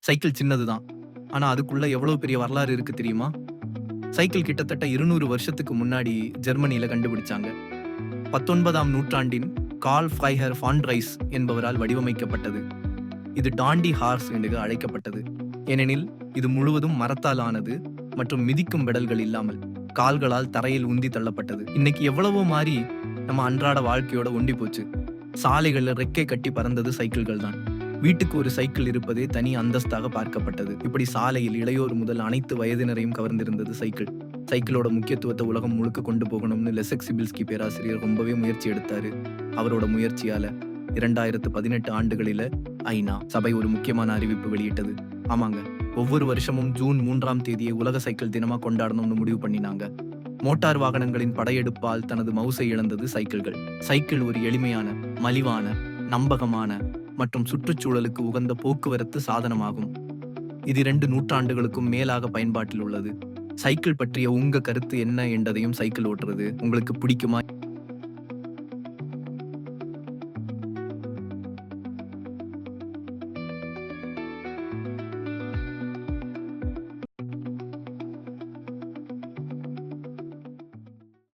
Cycle சின்னதுதான். ஆனா அதுக்குள்ள எவ்வளவு பெரிய வரலாறு இருக்கு தெரியுமா? சைக்கிள் கிட்டத்தட்ட 200 வருஷத்துக்கு முன்னாடி ஜெர்மனியில கண்டுபிடிச்சாங்க. 19ஆம் நூற்றாண்டின் கார்ல் ஃப்ரைஹர் ஃபான் ரைஸ் என்பவரால் வடிவமைக்கப்பட்டது. இது டாண்டி ஹார்ஸ் என்று அழைக்கப்பட்டது. ஏனெனில் இது முழுவதும் மரத்தால் ஆனது மற்றும் மிதிக்கும் பெடல்கள் இல்லாமல் கால்களால் தரையில் உந்தி தள்ளப்பட்டது. இன்னைக்கு எவ்வளவோ மாறி நம்ம அன்றாட வாழ்க்கையோட ஒண்டி போச்சு. சாலைகள்ல ரெக்கை கட்டி பறந்தது சைக்கிள்கள் தான். வீட்டுக்கு ஒரு சைக்கிள் இருப்பதே தனி அந்தஸ்தாக பார்க்கப்பட்டது. இப்படி சாலையில் இளையோர் முதல் அனைத்து வயதினரையும் கவர்ந்திருந்தது சைக்கிள். சைக்கிளோட முக்கியத்துவத்தை உலகம் முழுக்க கொண்டு போகணும்னு லெசெக் சிபில்ஸ்கி பேராசிரியர் ரொம்பவே முயற்சி எடுத்தாரு. அவரோட முயற்சியால 2018 ஆண்டுகளில ஐநா சபை ஒரு முக்கியமான அறிவிப்பு வெளியிட்டது. ஆமாங்க, ஒவ்வொரு வருஷமும் ஜூன் 3ஆம் தேதியை உலக சைக்கிள் தினமா கொண்டாடணும்னு முடிவு பண்ணினாங்க. மோட்டார் வாகனங்களின் படையெடுப்பால் தனது மவுசை இழந்தது சைக்கிள்கள். சைக்கிள் ஒரு எளிமையான, மலிவான, நம்பகமான மற்றும் சுற்றுச்சூழலுக்கு உகந்த போக்குவரத்து சாதனமாகும். இது 2 நூற்றாண்டுகளுக்கும் மேலாக பயன்பாட்டில் உள்ளது. சைக்கிள் பற்றிய உங்க கருத்து என்ன என்றதையும் சைக்கிள் ஓட்டுறது உங்களுக்கு பிடிக்குமா?